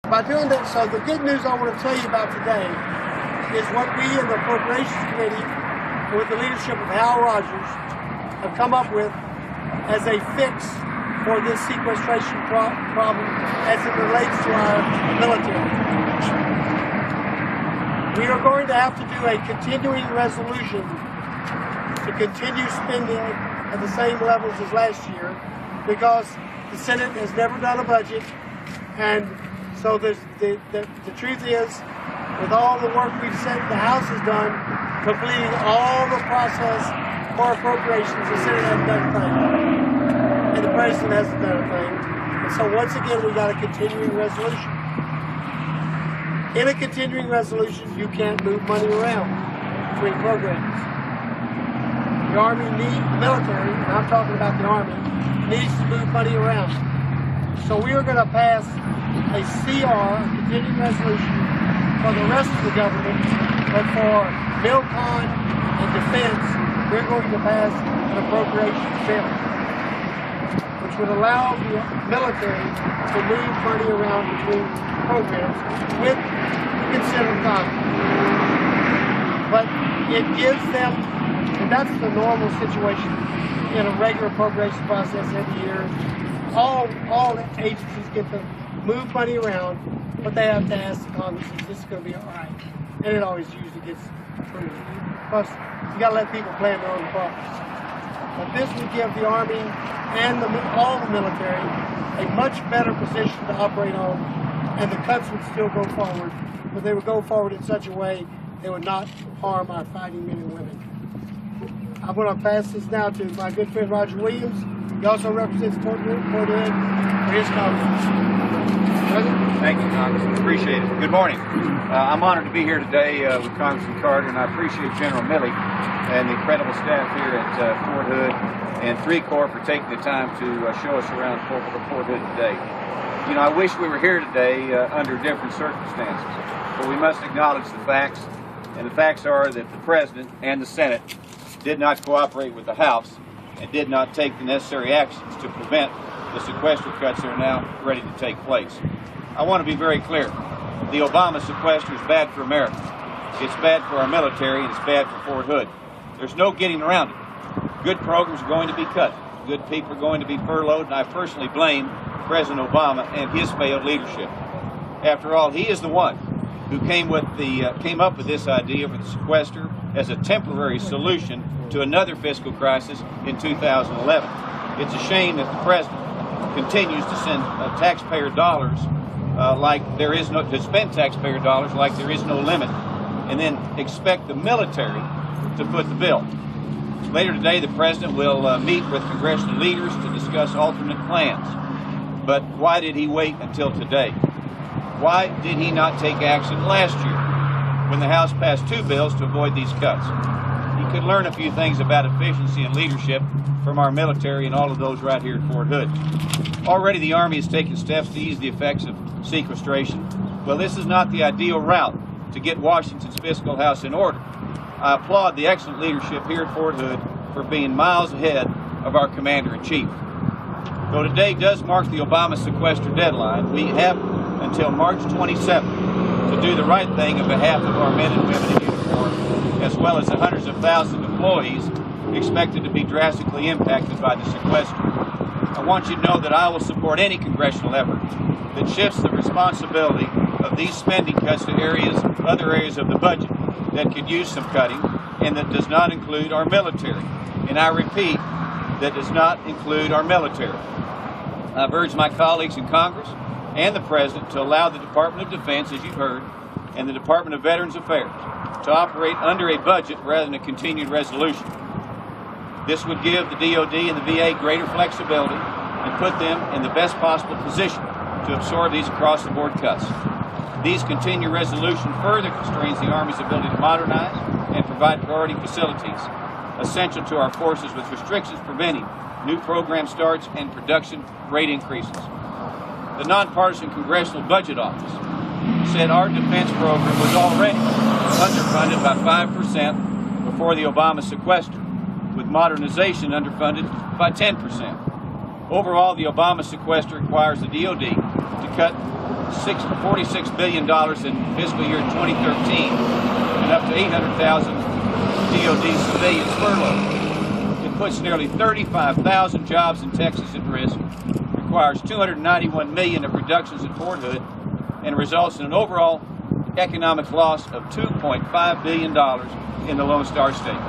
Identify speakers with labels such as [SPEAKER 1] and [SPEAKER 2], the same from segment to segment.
[SPEAKER 1] By doing that, so the good news I want to tell you about today is what we in the Appropriations Committee, with the leadership of Hal Rogers, have come up with as a fix for this sequestration problem as it relates to our military. We are going to have to do a continuing resolution to continue spending at the same levels as last year because the Senate has never done a budget, and so the truth is, with all the work we've said the House has done, completing all the process for appropriations, the Senate hasn't done a thing, and the President hasn't done a thing. And so once again, we got a continuing resolution. In a continuing resolution, you can't move money around between programs. The Army the military, and I'm talking about the Army, needs to move money around. So we are going to pass a CR, a continuing resolution, for the rest of the government, but for MilCon and Defense, we're going to pass an appropriations bill, which would allow the military to move money around between programs with considered Congress. But it gives them, and that's the normal situation in a regular appropriation process every year. All agencies get to move money around, but they have to ask the Congress, is this going to be all right? And it always usually gets approved. Plus, you got to let people plan their own problems. But this would give the Army and all the military a much better position to operate on, and the cuts would still go forward, but they would go forward in such a way they would not harm our fighting men and women. I'm going to pass this now to my good friend Roger Williams. He also represents Fort Hood for his comments.
[SPEAKER 2] Thank you, Congressman. Appreciate it. Good morning. I'm honored to be here today with Congressman Carter, and I appreciate General Milley and the incredible staff here at Fort Hood and 3 Corps for taking the time to show us around Fort Hood today. You know, I wish we were here today under different circumstances, but we must acknowledge the facts, and the facts are that the President and the Senate did not cooperate with the House and did not take the necessary actions to prevent the sequester cuts that are now ready to take place. I want to be very clear. The Obama sequester is bad for America. It's bad for our military, and it's bad for Fort Hood. There's no getting around it. Good programs are going to be cut. Good people are going to be furloughed, and I personally blame President Obama and his failed leadership. After all, he is the one who came up with this idea for the sequester as a temporary solution to another fiscal crisis in 2011. It's a shame that the President continues to send taxpayer dollars to spend taxpayer dollars like there is no limit, and then expect the military to foot the bill. Later today, the President will meet with congressional leaders to discuss alternate plans. But why did he wait until today? Why did he not take action last year when the House passed 2 bills to avoid these cuts? He could learn a few things about efficiency and leadership from our military and all of those right here at Fort Hood. Already the Army has taken steps to ease the effects of sequestration. Well, this is not the ideal route to get Washington's fiscal house in order. I applaud the excellent leadership here at Fort Hood for being miles ahead of our Commander-in-Chief. Though today does mark the Obama sequester deadline, we have until March 27th to do the right thing on behalf of our men and women in uniform, as well as the hundreds of thousands of employees expected to be drastically impacted by the sequester. I want you to know that I will support any congressional effort that shifts the responsibility of these spending cuts to other areas of the budget that could use some cutting, and that does not include our military. And I repeat, that does not include our military. I've urged my colleagues in Congress and the President to allow the Department of Defense, as you've heard, and the Department of Veterans Affairs to operate under a budget rather than a continued resolution. This would give the DoD and the VA greater flexibility and put them in the best possible position to absorb these across-the-board cuts. These continued resolution further constrains the Army's ability to modernize and provide priority facilities essential to our forces, with restrictions preventing new program starts and production rate increases. The Nonpartisan Congressional Budget Office said our defense program was already underfunded by 5% before the Obama sequester, with modernization underfunded by 10%. Overall, the Obama sequester requires the DoD to cut $46 billion in fiscal year 2013 and up to 800,000 DoD civilians furloughed. It puts nearly 35,000 jobs in Texas at risk, requires $291 million of reductions at Fort Hood, and results in an overall economic loss of $2.5 billion in the Lone Star State.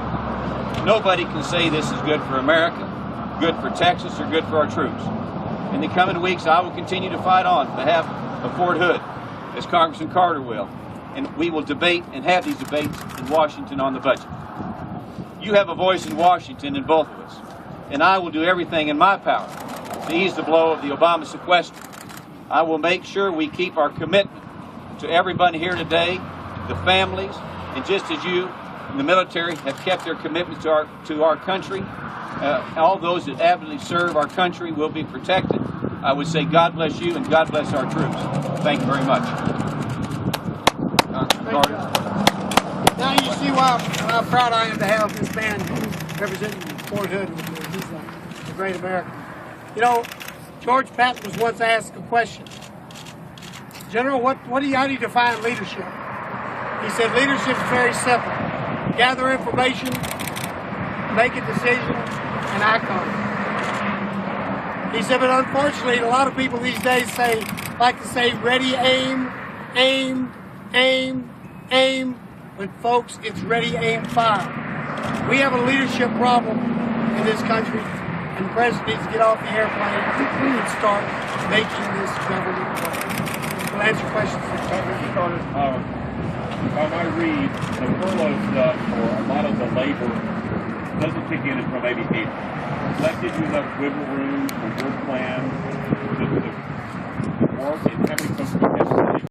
[SPEAKER 2] Nobody can say this is good for America, good for Texas, or good for our troops. In the coming weeks, I will continue to fight on behalf of Fort Hood, as Congressman Carter will, and we will debate and have these debates in Washington on the budget. You have a voice in Washington in both of us, and I will do everything in my power to ease the blow of the Obama sequester. I will make sure we keep our commitment to everybody here today, the families, and just as you in the military have kept their commitment to our country, all those that avidly serve our country will be protected. I would say God bless you and God bless our troops. Thank you very much.
[SPEAKER 1] Now you see how proud I am to have this man representing Fort Hood with me. He's a great American. You know, George Patton was once asked a question. General, how do you define leadership? He said leadership is very simple. Gather information, make a decision, and act on it. He said, but unfortunately, a lot of people these days like to say, ready, aim, aim, aim, aim. But folks, it's ready, aim, fire. We have a leadership problem in this country, and the president needs to get off the airplane and start making this government work. We'll answer questions.
[SPEAKER 3] Congressman Carter, I read the furlough stuff for a lot of the labor doesn't kick in until maybe April. That gives you enough wiggle room for your plan to work and having folks